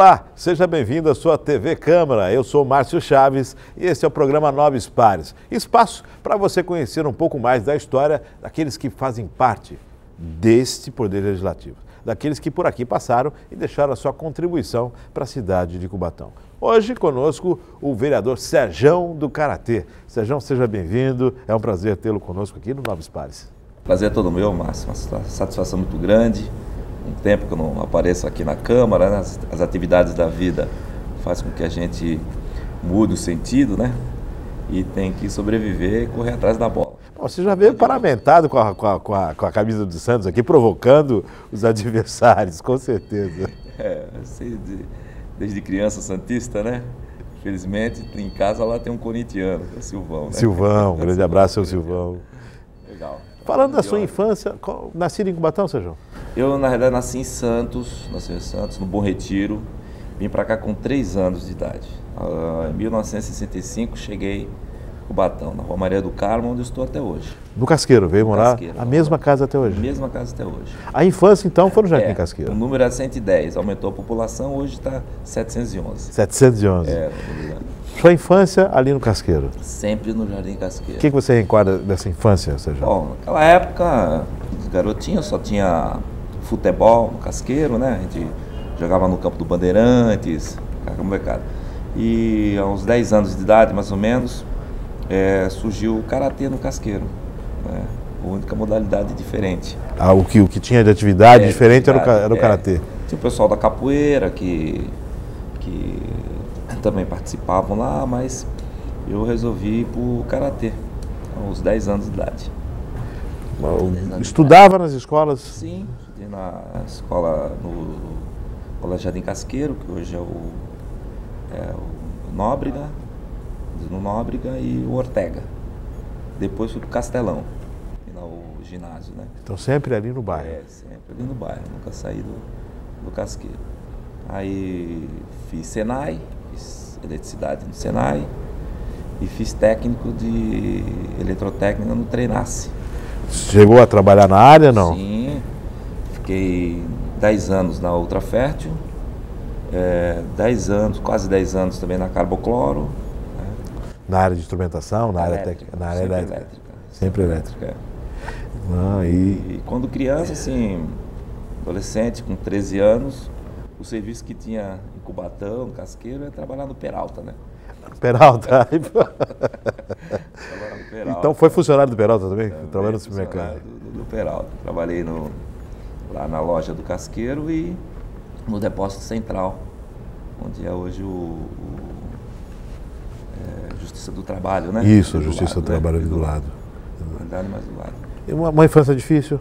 Olá, seja bem-vindo à sua TV Câmara. Eu sou Márcio Chaves e esse é o programa Novos Pares. Espaço para você conhecer um pouco mais da história daqueles que fazem parte deste Poder Legislativo, daqueles que por aqui passaram e deixaram a sua contribuição para a cidade de Cubatão. Hoje conosco o vereador Serjão do Karatê. Serjão, seja bem-vindo, é um prazer tê-lo conosco aqui no Novos Pares. Prazer é todo meu, Márcio, uma satisfação muito grande. Um tempo que eu não apareço aqui na Câmara, né? As atividades da vida fazem com que a gente mude o sentido, né? E tem que sobreviver e correr atrás da bola. Bom, você já veio paramentado com a camisa do Santos aqui, provocando os adversários, com certeza. Desde criança santista, né? Infelizmente, em casa lá tem um corintiano, que é o Silvão, né? Silvão, um grande abraço ao Silvão. Legal. Falando da sua infância, nascido em Cubatão, Serjão? Eu, na realidade, nasci em Santos, no Bom Retiro. Vim para cá com 3 anos de idade. Em 1965, cheguei em Cubatão, na Rua Maria do Carmo, onde eu estou até hoje. No Casqueiro, veio morar Casqueiro, a mesma casa até hoje? Mesma casa até hoje. A infância, então, foi no Jardim Casqueiro? O número era 110, aumentou a população, hoje está 711. 711. Sua infância ali no Casqueiro? Sempre no Jardim Casqueiro. O que você recorda dessa infância, Serjão? Bom, naquela época, garotinho, só tinha futebol no Casqueiro, né? A gente jogava no campo do Bandeirantes, aquela molecada. E há uns 10 anos de idade, mais ou menos, surgiu o Karatê no Casqueiro, né? A única modalidade diferente. O que tinha de atividade diferente era o Karatê? Tinha o pessoal da capoeira que também participavam lá, mas eu resolvi ir pro Karatê, aos 10 anos de idade. Estudava nas escolas? Sim, estudei na escola, no Colégio Jardim Casqueiro, que hoje é o Nóbrega, no Nóbrega, e o Ortega. Depois fui pro Castelão, o ginásio, né? Então sempre ali no bairro? Sempre ali no bairro, nunca saí do Casqueiro. Aí fiz Senai, fiz eletricidade no Senai e fiz técnico de eletrotécnica no Treinace. Chegou a trabalhar na área, não? Sim, fiquei 10 anos na Ultrafértil, 10 anos, quase 10 anos também na Carbocloro. Né? Na área de instrumentação, na área técnica? Na área elétrica. Sempre elétrica. E quando criança, assim, adolescente, com 13 anos, o serviço que tinha em Cubatão, no Casqueiro, era trabalhar no Peralta, né? Peralta. Peralta. Então foi funcionário do Peralta também? Trabalhou no supermercado? Do Peralta. Trabalhei lá na loja do Casqueiro e no depósito central, onde é hoje Justiça do Trabalho, né? Isso, Justiça do Trabalho ali do lado. Mais do lado. E uma infância difícil?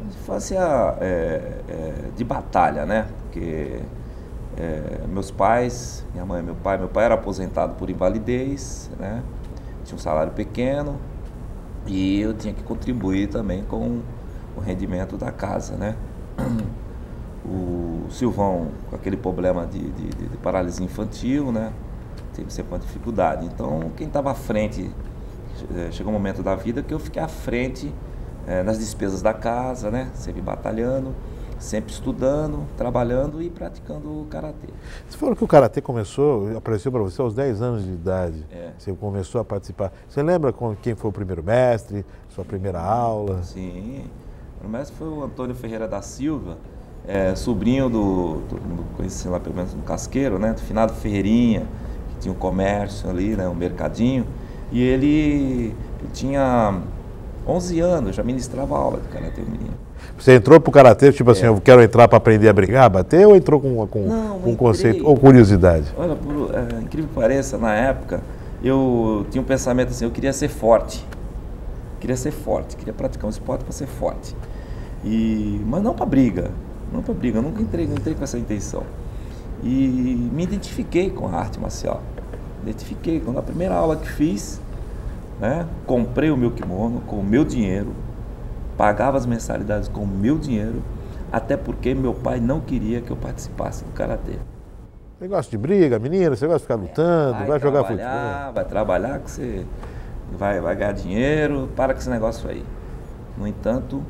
Infância de batalha, né? Porque meus pais, minha mãe e meu pai era aposentado por invalidez, né? Tinha um salário pequeno e eu tinha que contribuir também com o rendimento da casa, né? O Silvão, com aquele problema de paralisia infantil, né? Teve sempre uma dificuldade. Então, quem estava à frente, chegou um momento da vida que eu fiquei à frente nas despesas da casa, né? Sempre batalhando, sempre estudando, trabalhando e praticando o Karatê. Você falou que o Karatê apareceu para você aos 10 anos de idade. Você começou a participar. Você lembra quem foi o primeiro mestre, sua primeira aula? Sim, o mestre foi o Antônio Ferreira da Silva, sobrinho todo mundo conhecia lá pelo menos no Casqueiro, né? Do finado Ferreirinha, que tinha um comércio ali, né? Um mercadinho. E ele tinha 11 anos, já ministrava aula de Karatê, menino. Você entrou pro Karatê, tipo assim, eu quero entrar para aprender a brigar, a bater, ou entrou com um conceito, ou curiosidade? Olha, incrível que pareça, na época, eu tinha um pensamento assim, eu queria ser forte. Queria praticar um esporte para ser forte. Mas não para briga, eu nunca entrei com essa intenção. E me identifiquei com a arte marcial. Quando a primeira aula que fiz, né, comprei o meu kimono com o meu dinheiro, pagava as mensalidades com o meu dinheiro, até porque meu pai não queria que eu participasse do Karatê. Você gosta de briga, menina? Você gosta de ficar lutando? Vai jogar futebol? Vai trabalhar que você vai ganhar dinheiro, para com esse negócio aí. No entanto,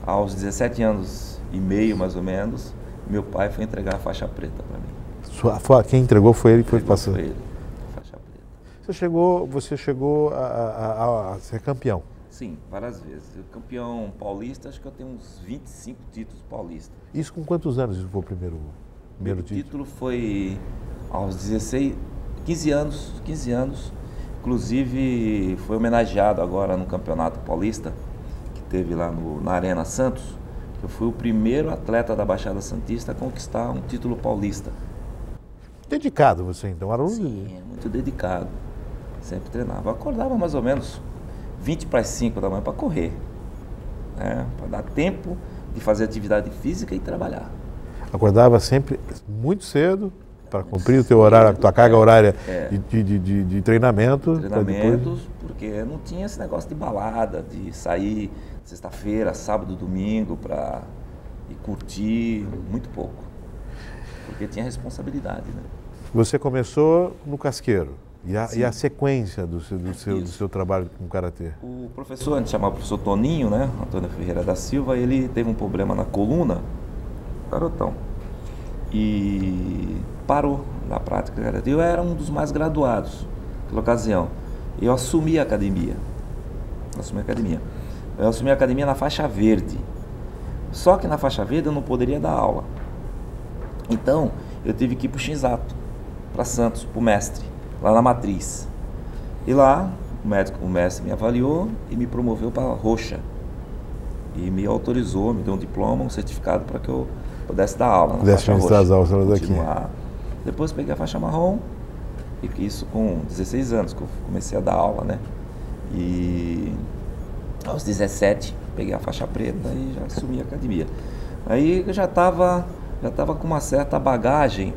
aos 17 anos e meio, mais ou menos, meu pai foi entregar a faixa preta para mim. Quem entregou foi ele que foi passando. Foi ele, a faixa preta. Você chegou a ser campeão? Sim, várias vezes. Eu, campeão paulista, acho que eu tenho uns 25 títulos paulistas. Isso com quantos anos foi o primeiro O título? título foi aos 16, 15 anos. Inclusive, foi homenageado agora no Campeonato Paulista, que teve lá na Arena Santos. Eu fui o primeiro atleta da Baixada Santista a conquistar um título paulista. Dedicado você então, era Sim, muito dedicado. Sempre treinava. Eu acordava mais ou menos 20 para as 5 da manhã para correr, né? Para dar tempo de fazer atividade física e trabalhar. Acordava sempre muito cedo para cumprir o teu horário, a tua carga horária de treinamento. Treinamentos, porque não tinha esse negócio de balada, de sair sexta-feira, sábado, domingo para ir curtir, muito pouco. Porque tinha responsabilidade, né? Você começou no Casqueiro. E a sequência do seu trabalho com Karatê? O professor, a gente chamava o professor Toninho, né? Antônio Ferreira da Silva, ele teve um problema na coluna, garotão, e parou na prática do Karatê. Eu era um dos mais graduados naquela ocasião. Eu assumi a academia. Eu assumi a academia na faixa verde. Só que na faixa verde eu não poderia dar aula. Então, eu tive que ir para o Shinzato, para Santos, para o mestre, lá na Matriz. E lá, o mestre me avaliou e me promoveu para roxa. E me autorizou, me deu um diploma, um certificado para que eu pudesse dar aula na faixa roxa. As aulas daqui. Depois peguei a faixa marrom, e isso com 16 anos que eu comecei a dar aula, né? E aos 17 peguei a faixa preta e já assumi a academia. Aí eu já estava com uma certa bagagem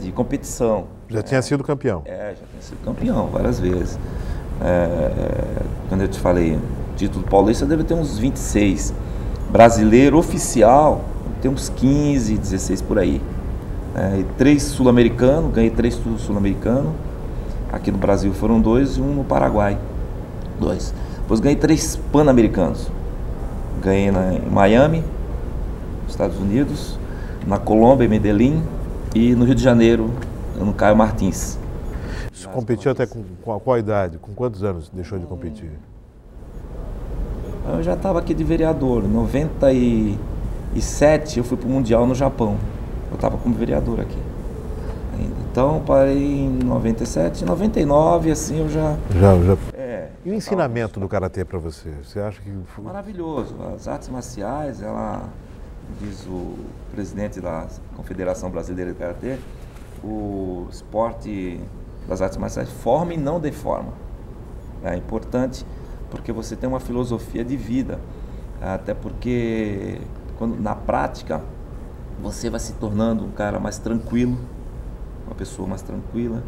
de competição. Já tinha sido campeão? Já tinha sido campeão várias vezes. Quando eu te falei, título paulista deve ter uns 26. Brasileiro oficial, tem uns 15, 16 por aí. E 3 sul-americanos, ganhei 3 sul-americanos. Aqui no Brasil foram 2 e um no Paraguai. 2. Depois ganhei 3 pan-americanos. Ganhei em Miami, Estados Unidos, na Colômbia, em Medellín, e no Rio de Janeiro, no Caio Martins. Você competiu até com qual idade? Com quantos anos deixou de competir? Eu já estava aqui de vereador. Em 97 eu fui para o Mundial no Japão. Eu estava como vereador aqui ainda. Então parei em 97, em 99, assim eu já... E o ensinamento do Karatê para você? Você acha que... Maravilhoso. As artes marciais, diz o presidente da Confederação Brasileira de Karatê, o esporte das artes marciais forma e não deforma. É importante porque você tem uma filosofia de vida, até porque na prática você vai se tornando um cara mais tranquilo, uma pessoa mais tranquila,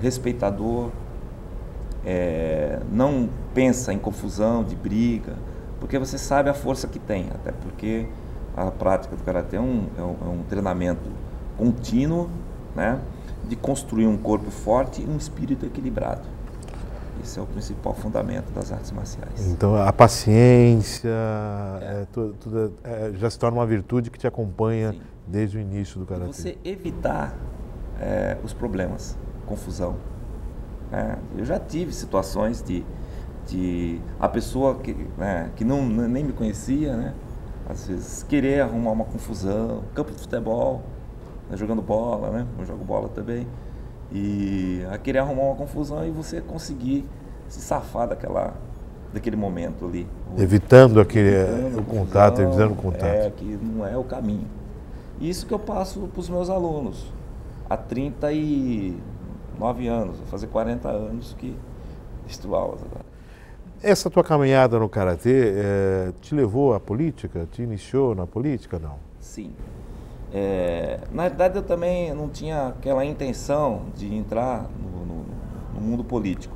respeitador, não pensa em confusão, de briga, porque você sabe a força que tem, até porque a prática do Karatê é um treinamento contínuo, né, de construir um corpo forte e um espírito equilibrado. Esse é o principal fundamento das artes marciais. Então a paciência já se torna uma virtude que te acompanha. Sim. Desde o início do Karatê. Você evitar os problemas, confusão. Eu já tive situações de a pessoa que nem me conhecia, né, às vezes querer arrumar uma confusão, campo de futebol, jogando bola, né, eu jogo bola também, e a querer arrumar uma confusão e você conseguir se safar daquele momento ali. Evitando o contato, evitando o contato. Que não é o caminho. Isso que eu passo para os meus alunos há 39 anos, vou fazer 40 anos que estudo aulas agora. Essa tua caminhada no Karatê te levou à política? Te iniciou na política, não? Sim. Na verdade, eu também não tinha aquela intenção de entrar no mundo político.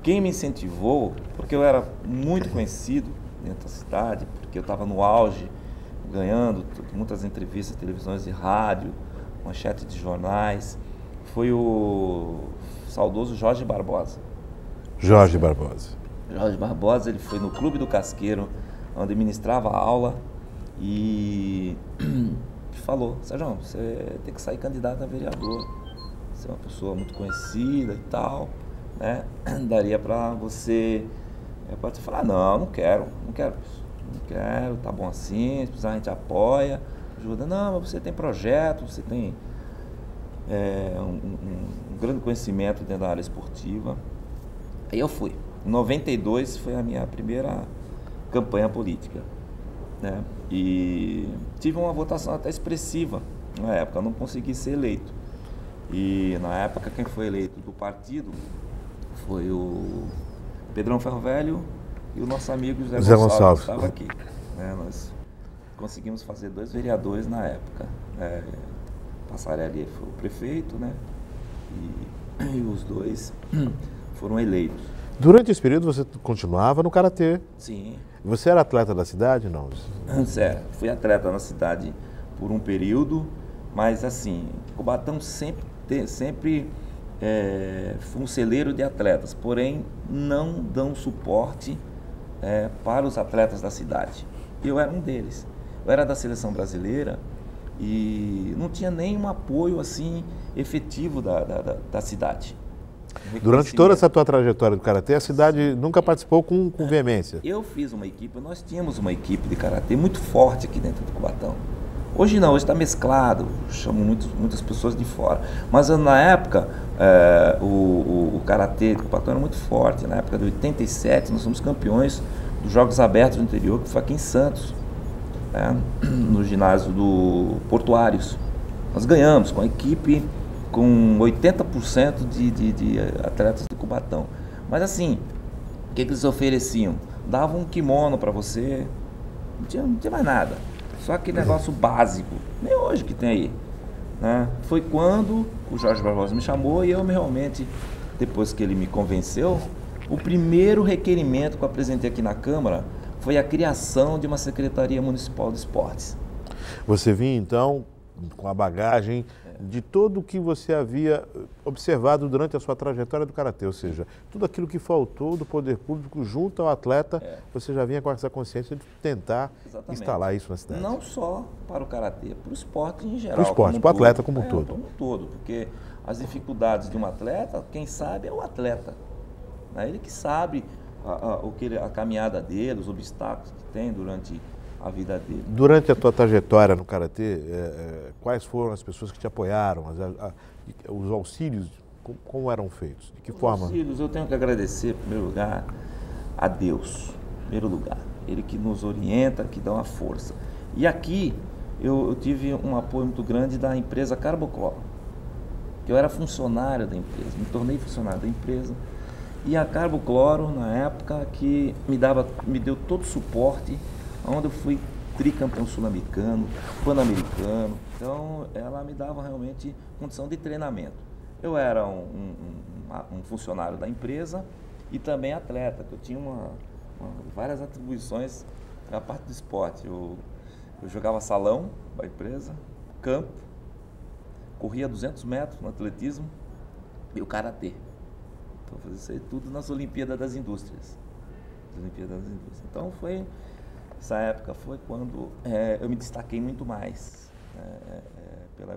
Quem me incentivou, porque eu era muito conhecido dentro da cidade, porque eu estava no auge, ganhando muitas entrevistas, televisões e rádio, manchete de jornais, foi o saudoso Jorge Barbosa. Jorge Barbosa. Jorge Barbosa, ele foi no Clube do Casqueiro, onde ministrava aula, e falou, Sérgio, você tem que sair candidato a vereador, você é uma pessoa muito conhecida e tal, né? Daria para você, pode falar, não quero isso, não quero, tá bom assim, se precisar a gente apoia, ajuda, não, mas você tem projeto, você tem um grande conhecimento dentro da área esportiva. Aí eu fui. Em 92 foi a minha primeira campanha política, né? E tive uma votação até expressiva na época, eu não consegui ser eleito. E na época quem foi eleito do partido foi o Pedrão Ferro Velho e o nosso amigo Zé Gonçalves, que estava aqui, né? Nós conseguimos fazer 2 vereadores na época. Passarelli foi o prefeito, né? E os 2 foram eleitos. Durante esse período você continuava no karatê? Sim. Você era atleta da cidade, não? Fui atleta na cidade por um período, mas assim, Cubatão sempre foi um celeiro de atletas, porém não dão suporte para os atletas da cidade. Eu era um deles. Eu era da seleção brasileira e não tinha nenhum apoio assim efetivo da cidade. Durante toda essa tua trajetória do karatê, a cidade nunca participou com veemência? Eu fiz uma equipe, nós tínhamos uma equipe de karatê muito forte aqui dentro do Cubatão. Hoje não, hoje está mesclado, chamam muitas pessoas de fora. Mas na época, o karatê de Cubatão era muito forte. Na época de 87, nós somos campeões dos Jogos Abertos do Interior, que foi aqui em Santos, no ginásio do Portuários. Nós ganhamos com a equipe com 80% de atletas do Cubatão. Mas assim, o que eles ofereciam? Davam um kimono para você, não tinha mais nada. Só aquele negócio básico, nem hoje que tem aí, né? Foi quando o Jorge Barbosa me chamou e eu realmente, depois que ele me convenceu, o primeiro requerimento que eu apresentei aqui na Câmara foi a criação de uma Secretaria Municipal de Esportes. Você vinha então com a bagagem de tudo o que você havia observado durante a sua trajetória do karatê, ou seja, tudo aquilo que faltou do poder público junto ao atleta, você já vinha com essa consciência de tentar instalar isso na cidade. Não só para o karatê, para o esporte em geral. Para o esporte, para o atleta como um todo. Como um todo, porque as dificuldades de um atleta, quem sabe é o atleta. Ele que sabe a caminhada dele, os obstáculos que tem durante a vida dele. Durante a tua trajetória no karatê, quais foram as pessoas que te apoiaram, os auxílios, como eram feitos? De que forma? Os auxílios, eu tenho que agradecer, em primeiro lugar, a Deus, em primeiro lugar. Ele que nos orienta, que dá uma força. E aqui, eu tive um apoio muito grande da empresa Carboclor, que eu era funcionário da empresa, me tornei funcionário da empresa. E a Carbocloro, na época, que me deu todo o suporte, onde eu fui tricampeão sul-americano, pan-americano. Então, ela me dava realmente condição de treinamento. Eu era um funcionário da empresa e também atleta, que eu tinha várias atribuições na parte do esporte. Eu jogava salão da empresa, campo, corria 200 metros no atletismo e o karatê. Então, eu fazia isso aí tudo nas Olimpíadas das Indústrias. Então, essa época foi quando eu me destaquei muito mais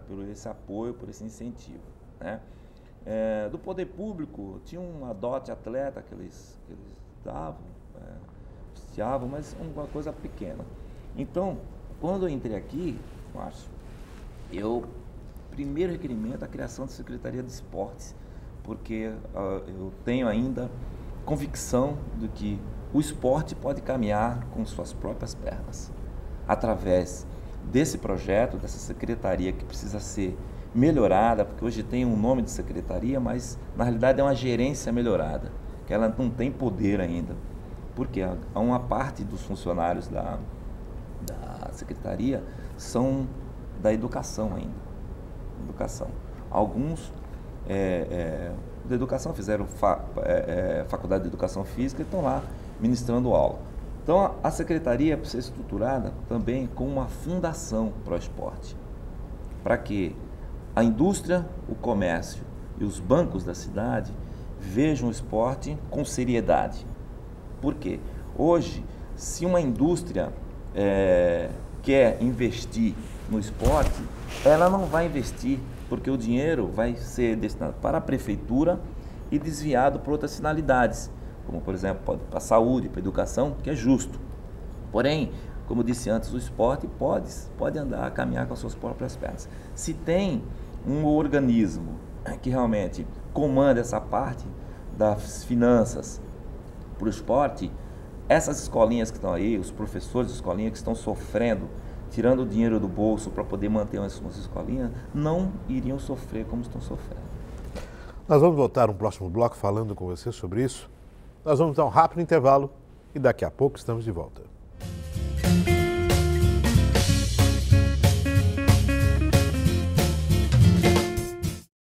por esse apoio, por esse incentivo, né? Do poder público, tinha uma dote atleta que eles davam, custeavam, mas uma coisa pequena. Então, quando eu entrei aqui, Márcio, primeiro requerimento, a criação da Secretaria de Esportes, porque eu tenho ainda convicção de que o esporte pode caminhar com suas próprias pernas. Através desse projeto, dessa secretaria que precisa ser melhorada, porque hoje tem um nome de secretaria, mas na realidade é uma gerência melhorada, que ela não tem poder ainda. Porque uma parte dos funcionários da secretaria são da educação ainda. Alguns da educação fizeram faculdade de educação física e estão lá ministrando aula. Então a secretaria precisa ser estruturada também com uma fundação para o esporte, para que a indústria, o comércio e os bancos da cidade vejam o esporte com seriedade. Por quê? Hoje, se uma indústria quer investir no esporte, ela não vai investir, porque o dinheiro vai ser destinado para a prefeitura e desviado para outras finalidades, como por exemplo para a saúde, para a educação, que é justo. Porém, como eu disse antes, o esporte pode andar, caminhar com as suas próprias pernas. Se tem um organismo que realmente comanda essa parte das finanças para o esporte, essas escolinhas que estão aí, os professores de escolinha que estão sofrendo, tirando o dinheiro do bolso para poder manter as suas escolinhas, não iriam sofrer como estão sofrendo. Nós vamos voltar no próximo bloco falando com você sobre isso. Nós vamos dar um rápido intervalo e daqui a pouco estamos de volta.